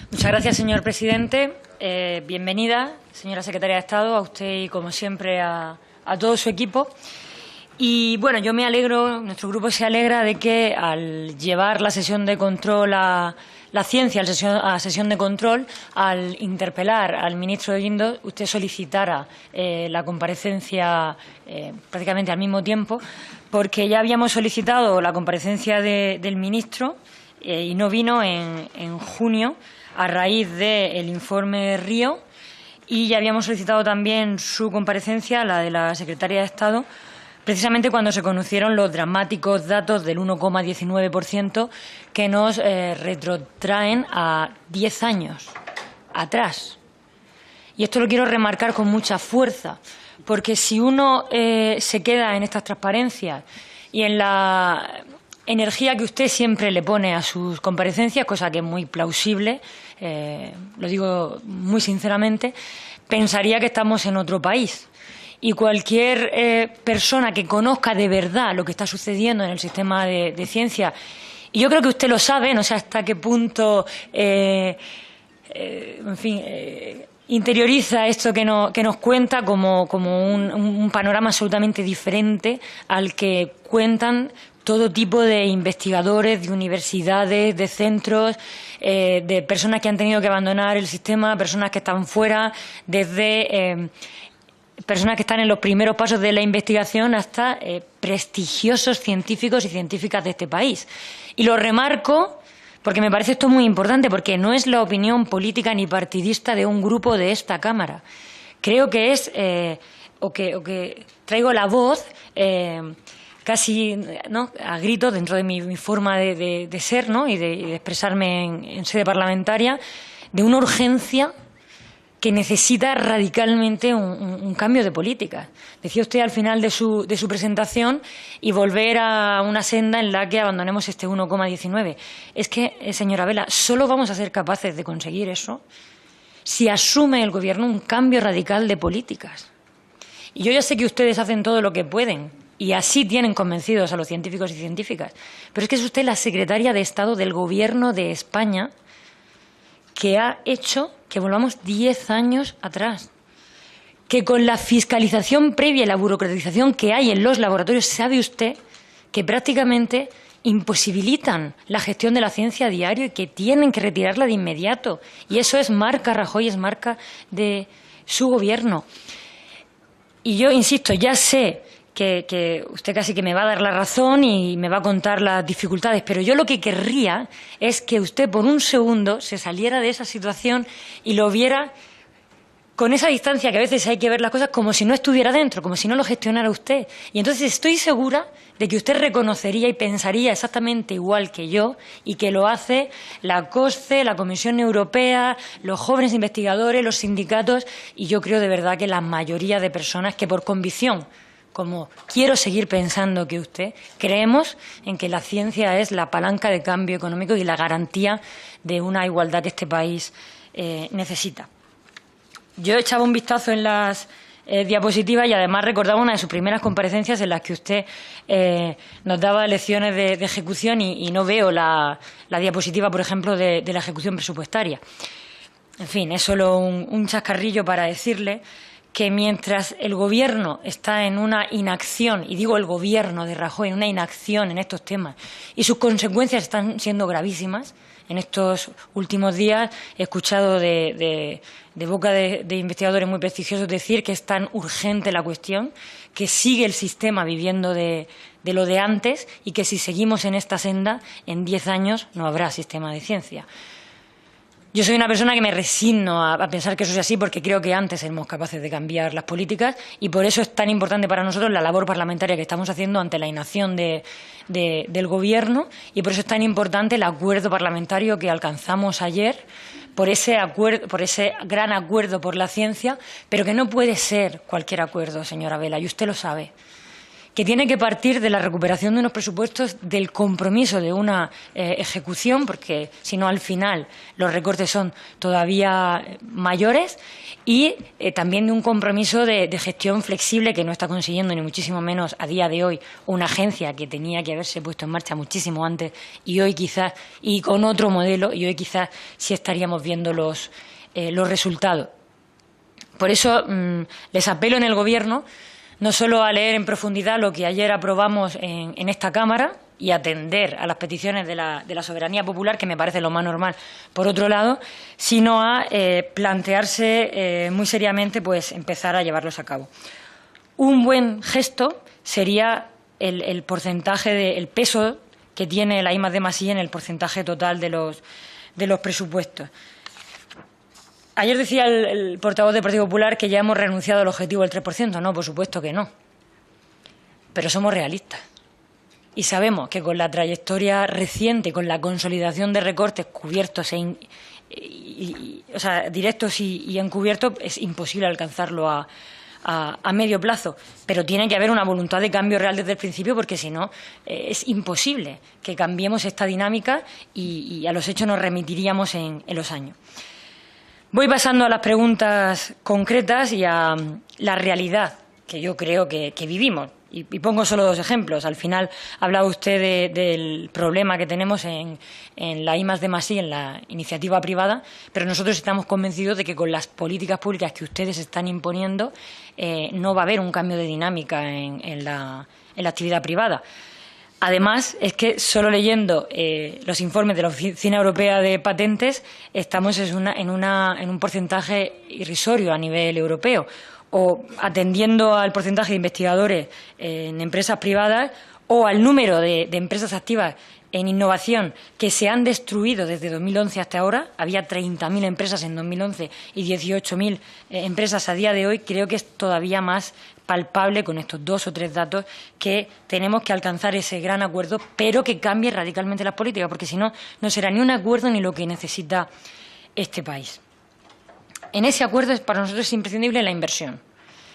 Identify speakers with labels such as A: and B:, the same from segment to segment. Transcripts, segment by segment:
A: Muchas gracias, señor presidente. Bienvenida, señora secretaria de Estado, a usted y, como siempre, a todo su equipo. Y, bueno, yo me alegro, nuestro grupo se alegra de que al llevar la sesión de control a la ciencia, a sesión de control, al interpelar al ministro de Guindos, usted solicitara la comparecencia prácticamente al mismo tiempo, porque ya habíamos solicitado la comparecencia del ministro y no vino en junio a raíz del informe Río, y ya habíamos solicitado también su comparecencia, la de la secretaria de Estado, precisamente cuando se conocieron los dramáticos datos del 1,19% que nos retrotraen a 10 años atrás. Y esto lo quiero remarcar con mucha fuerza, porque si uno se queda en estas transparencias y en la energía que usted siempre le pone a sus comparecencias, cosa que es muy plausible, lo digo muy sinceramente, pensaría que estamos en otro país. Y cualquier persona que conozca de verdad lo que está sucediendo en el sistema de ciencia, y yo creo que usted lo sabe, no sé hasta qué punto, interioriza esto que nos cuenta como un panorama absolutamente diferente al que cuentan todo tipo de investigadores, de universidades, de centros, de personas que han tenido que abandonar el sistema, personas que están fuera, desde personas que están en los primeros pasos de la investigación hasta prestigiosos científicos y científicas de este país. Y lo remarco porque me parece esto muy importante, porque no es la opinión política ni partidista de un grupo de esta Cámara. Creo que es, o que traigo la voz casi, ¿no?, a gritos dentro de mi forma de ser, ¿no?, y de expresarme en sede parlamentaria, de una urgencia que necesita radicalmente un cambio de política. Decía usted al final de su presentación, y volver a una senda en la que abandonemos este 1,19. Es que, señora Vela, solo vamos a ser capaces de conseguir eso si asume el Gobierno un cambio radical de políticas. Y yo ya sé que ustedes hacen todo lo que pueden y así tienen convencidos a los científicos y científicas, pero es que es usted la secretaria de Estado del Gobierno de España, que ha hecho que volvamos 10 años atrás, que con la fiscalización previa y la burocratización que hay en los laboratorios, sabe usted que prácticamente imposibilitan la gestión de la ciencia a diario y que tienen que retirarla de inmediato. Y eso es marca Rajoy, es marca de su Gobierno. Y yo insisto, ya sé que usted casi que me va a dar la razón y me va a contar las dificultades, pero yo lo que querría es que usted por un segundo se saliera de esa situación y lo viera con esa distancia, que a veces hay que ver las cosas como si no estuviera dentro, como si no lo gestionara usted. Y entonces estoy segura de que usted reconocería y pensaría exactamente igual que yo, y que lo hace la COSCE, la Comisión Europea, los jóvenes investigadores, los sindicatos, y yo creo de verdad que la mayoría de personas que por convicción, como quiero seguir pensando que usted, creemos en que la ciencia es la palanca de cambio económico y la garantía de una igualdad que este país necesita. Yo echaba un vistazo en las diapositivas y además recordaba una de sus primeras comparecencias en las que usted nos daba lecciones de ejecución, y no veo la diapositiva, por ejemplo, de la ejecución presupuestaria. En fin, es solo un chascarrillo para decirle que mientras el Gobierno está en una inacción, y digo el Gobierno de Rajoy, en una inacción en estos temas, y sus consecuencias están siendo gravísimas, en estos últimos días he escuchado de boca de investigadores muy prestigiosos decir que es tan urgente la cuestión, que sigue el sistema viviendo de lo de antes, y que si seguimos en esta senda, en 10 años no habrá sistema de ciencia. Yo soy una persona que me resigno a pensar que eso es así, porque creo que antes seremos capaces de cambiar las políticas, y por eso es tan importante para nosotros la labor parlamentaria que estamos haciendo ante la inacción del Gobierno, y por eso es tan importante el acuerdo parlamentario que alcanzamos ayer, por ese gran acuerdo por la ciencia, pero que no puede ser cualquier acuerdo, señora Vela, y usted lo sabe. que tiene que partir de la recuperación de unos presupuestos, del compromiso de una ejecución, porque si no al final los recortes son todavía mayores, y también de un compromiso de gestión flexible que no está consiguiendo ni muchísimo menos a día de hoy una agencia que tenía que haberse puesto en marcha muchísimo antes y hoy quizás, y con otro modelo, y hoy quizás sí estaríamos viendo los resultados. Por eso les apelo en el Gobierno no solo a leer en profundidad lo que ayer aprobamos en esta Cámara y atender a las peticiones de la soberanía popular, que me parece lo más normal, por otro lado, sino a plantearse muy seriamente pues empezar a llevarlos a cabo. Un buen gesto sería el porcentaje, el peso que tiene la I+D+I en el porcentaje total de los presupuestos. Ayer decía el portavoz del Partido Popular que ya hemos renunciado al objetivo del 3%. No, por supuesto que no. Pero somos realistas. Y sabemos que con la trayectoria reciente, con la consolidación de recortes cubiertos, o sea, directos y encubiertos, es imposible alcanzarlo a medio plazo. Pero tiene que haber una voluntad de cambio real desde el principio, porque si no, es imposible que cambiemos esta dinámica y a los hechos nos remitiríamos en los años. Voy pasando a las preguntas concretas y a la realidad que yo creo que vivimos. Y pongo solo dos ejemplos. Al final hablaba usted del problema que tenemos en la I+D+I, en la iniciativa privada, pero nosotros estamos convencidos de que con las políticas públicas que ustedes están imponiendo no va a haber un cambio de dinámica en la actividad privada. Además, es que solo leyendo los informes de la Oficina Europea de Patentes estamos en un porcentaje irrisorio a nivel europeo, o atendiendo al porcentaje de investigadores en empresas privadas o al número de empresas activas en innovación que se han destruido desde 2011 hasta ahora. Había 30.000 empresas en 2011 y 18.000 empresas a día de hoy. Creo que es todavía más palpable con estos 2 o 3 datos que tenemos que alcanzar ese gran acuerdo, pero que cambie radicalmente las políticas, porque si no, no será ni un acuerdo ni lo que necesita este país. En ese acuerdo para nosotros es imprescindible la inversión,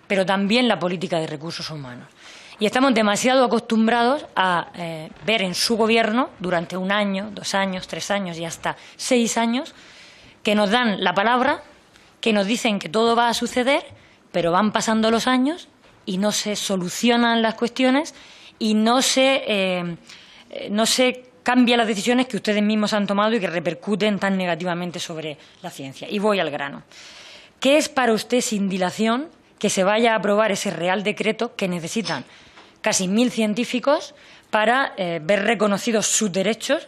A: pero también la política de recursos humanos. Y estamos demasiado acostumbrados a ver en su gobierno, durante 1 año, 2 años, 3 años y hasta 6 años, que nos dan la palabra, que nos dicen que todo va a suceder, pero van pasando los años y no se solucionan las cuestiones y no se cambian las decisiones que ustedes mismos han tomado y que repercuten tan negativamente sobre la ciencia. Y voy al grano. ¿Qué es para usted sin dilación que se vaya a aprobar ese Real Decreto que necesitan casi 1.000 científicos para ver reconocidos sus derechos,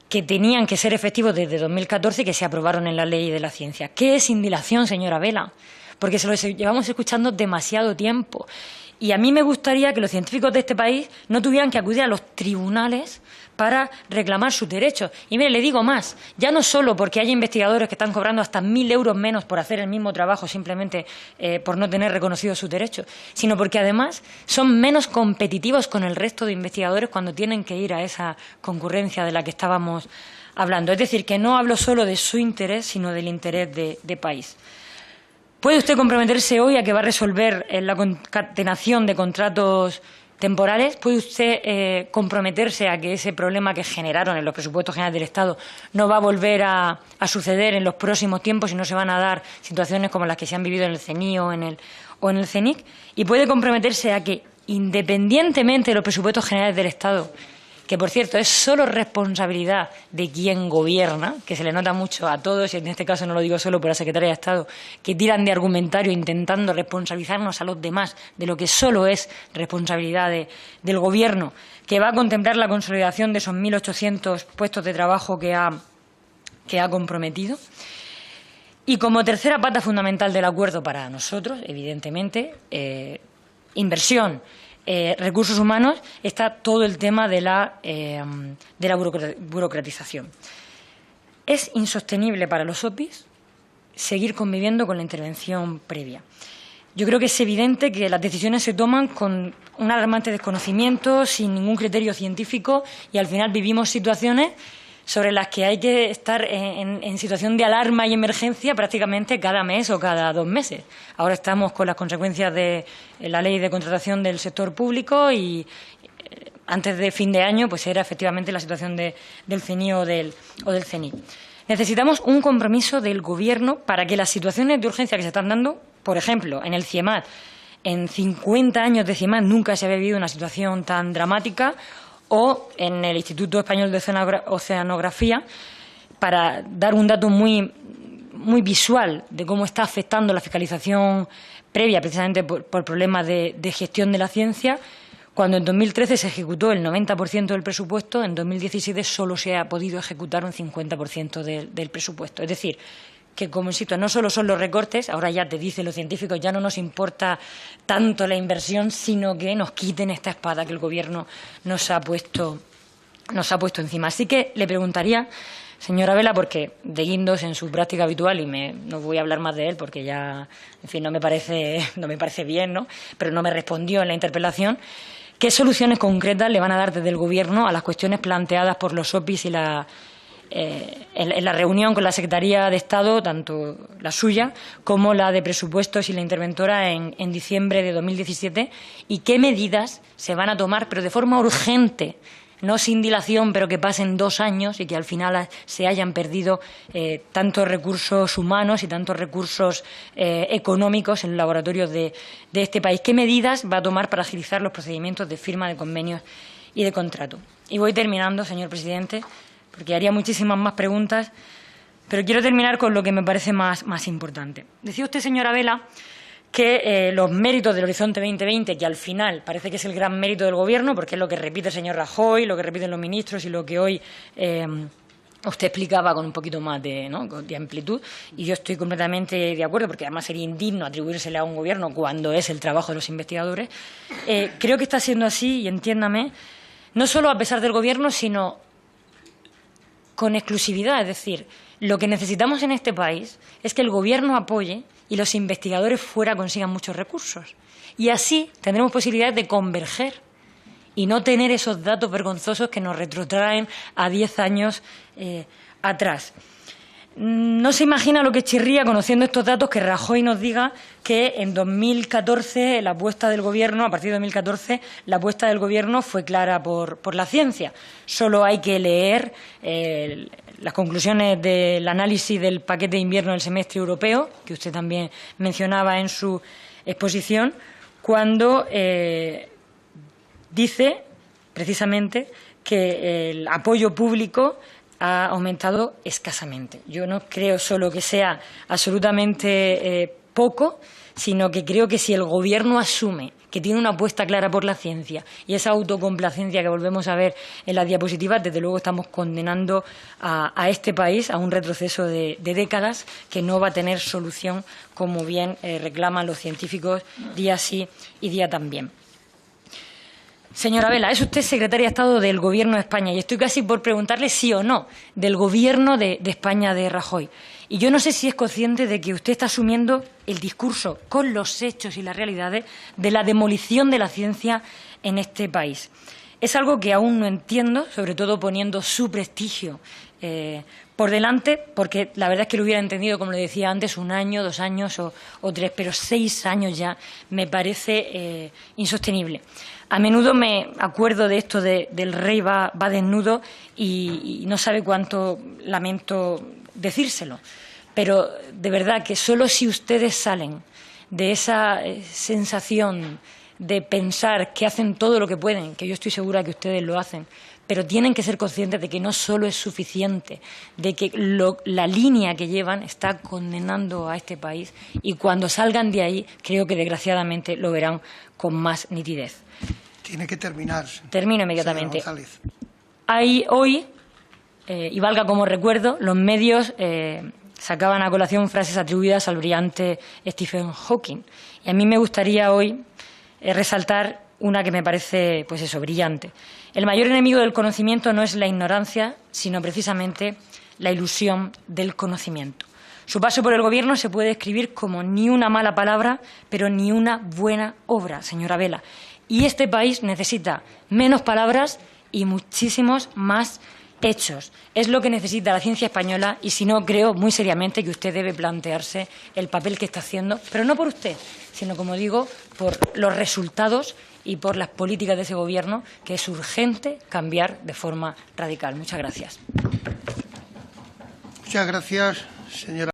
A: que tenían que ser efectivos desde 2014 y que se aprobaron en la Ley de la Ciencia? ¿Qué es sin dilación, señora Vela? Porque se lo llevamos escuchando demasiado tiempo. Y a mí me gustaría que los científicos de este país no tuvieran que acudir a los tribunales para reclamar sus derechos. Y mire, le digo más, ya no solo porque hay investigadores que están cobrando hasta 1.000 euros menos por hacer el mismo trabajo simplemente por no tener reconocidos sus derechos, sino porque además son menos competitivos con el resto de investigadores cuando tienen que ir a esa concurrencia de la que estábamos hablando. Es decir, que no hablo solo de su interés, sino del interés de país. ¿Puede usted comprometerse hoy a que va a resolver la concatenación de contratos temporales? ¿Puede usted comprometerse a que ese problema que generaron en los presupuestos generales del Estado no va a volver a suceder en los próximos tiempos y no se van a dar situaciones como las que se han vivido en el CNI o en el CENIC? ¿Y puede comprometerse a que, independientemente de los presupuestos generales del Estado, que por cierto es solo responsabilidad de quien gobierna, que se le nota mucho a todos, y en este caso no lo digo solo por la Secretaría de Estado, que tiran de argumentario intentando responsabilizarnos a los demás de lo que solo es responsabilidad del Gobierno, que va a contemplar la consolidación de esos 1.800 puestos de trabajo que ha comprometido? Y como tercera pata fundamental del acuerdo para nosotros, evidentemente, inversión, recursos humanos, está todo el tema de la burocratización. Es insostenible para los OPIs seguir conviviendo con la intervención previa. Yo creo que es evidente que las decisiones se toman con un alarmante desconocimiento, sin ningún criterio científico, y al final vivimos situaciones sobre las que hay que estar en situación de alarma y emergencia prácticamente cada mes o cada 2 meses. Ahora estamos con las consecuencias de la ley de contratación del sector público y antes de fin de año pues era efectivamente la situación del CNI o del CNI. Necesitamos un compromiso del Gobierno para que las situaciones de urgencia que se están dando, por ejemplo, en el CIEMAT, en 50 años de CIEMAT nunca se había vivido una situación tan dramática, o en el Instituto Español de Oceanografía, para dar un dato muy visual de cómo está afectando la fiscalización previa, precisamente por problemas de gestión de la ciencia. Cuando en 2013 se ejecutó el 90% del presupuesto, en 2017 solo se ha podido ejecutar un 50% del presupuesto. Es decir, que, como insisto, no solo son los recortes, ahora ya te dicen los científicos, ya no nos importa tanto la inversión, sino que nos quiten esta espada que el Gobierno nos ha puesto encima. Así que le preguntaría, señora Vela, porque de Guindos en su práctica habitual, y no voy a hablar más de él porque ya, en fin, no me parece bien, ¿no? Pero no me respondió en la interpelación, ¿qué soluciones concretas le van a dar desde el Gobierno a las cuestiones planteadas por los OPIs y en la reunión con la Secretaría de Estado, tanto la suya como la de Presupuestos y la interventora en diciembre de 2017, y qué medidas se van a tomar, pero de forma urgente, no sin dilación, pero que pasen 2 años y que al final se hayan perdido tantos recursos humanos y tantos recursos económicos en los laboratorios de este país? ¿Qué medidas va a tomar para agilizar los procedimientos de firma de convenios y de contrato? Y voy terminando, señor presidente, porque haría muchísimas más preguntas, pero quiero terminar con lo que me parece más importante. Decía usted, señora Vela, que los méritos del Horizonte 2020, que al final parece que es el gran mérito del Gobierno, porque es lo que repite el señor Rajoy, lo que repiten los ministros y lo que hoy usted explicaba con un poquito más de amplitud, y yo estoy completamente de acuerdo, porque además sería indigno atribuírsele a un Gobierno cuando es el trabajo de los investigadores. Creo que está siendo así, y entiéndame, no solo a pesar del Gobierno, sino con exclusividad. Es decir, lo que necesitamos en este país es que el Gobierno apoye y los investigadores fuera consigan muchos recursos. Y así tendremos posibilidades de converger y no tener esos datos vergonzosos que nos retrotraen a 10 años atrás. No se imagina lo que chirría, conociendo estos datos, que Rajoy nos diga que en 2014 la apuesta del Gobierno, a partir de 2014, la apuesta del Gobierno fue clara por la ciencia. Solo hay que leer las conclusiones del análisis del paquete de invierno del semestre europeo, que usted también mencionaba en su exposición, cuando dice precisamente que el apoyo público ha aumentado escasamente. Yo no creo solo que sea absolutamente poco, sino que creo que si el Gobierno asume que tiene una apuesta clara por la ciencia y esa autocomplacencia que volvemos a ver en las diapositivas, desde luego estamos condenando a este país a un retroceso de décadas que no va a tener solución, como bien reclaman los científicos día sí y día también. Señora Vela, es usted secretaria de Estado del Gobierno de España y estoy casi por preguntarle sí o no del Gobierno de España de Rajoy. Y yo no sé si es consciente de que usted está asumiendo el discurso con los hechos y las realidades de la demolición de la ciencia en este país. Es algo que aún no entiendo, sobre todo poniendo su prestigio por delante, porque la verdad es que lo hubiera entendido, como le decía antes, 1 año, 2 años o 3, pero 6 años ya me parece insostenible. A menudo me acuerdo de esto del rey va desnudo y no sabe cuánto lamento decírselo. Pero de verdad que solo si ustedes salen de esa sensación de pensar que hacen todo lo que pueden, que yo estoy segura que ustedes lo hacen, pero tienen que ser conscientes de que no solo es suficiente, de que la línea que llevan está condenando a este país, y cuando salgan de ahí creo que desgraciadamente lo verán con más nitidez.
B: Tiene que terminar.
A: Termino inmediatamente. Hay hoy, y valga como recuerdo, los medios sacaban a colación frases atribuidas al brillante Stephen Hawking. Y a mí me gustaría hoy resaltar una que me parece, pues eso, brillante. El mayor enemigo del conocimiento no es la ignorancia, sino precisamente la ilusión del conocimiento. Su paso por el Gobierno se puede describir como ni una mala palabra, pero ni una buena obra, señora Vela. Y este país necesita menos palabras y muchísimos más hechos. Es lo que necesita la ciencia española y, si no, creo muy seriamente que usted debe plantearse el papel que está haciendo, pero no por usted, sino, como digo, por los resultados y por las políticas de ese Gobierno, que es urgente cambiar de forma radical. Muchas gracias.
B: Muchas gracias, señora.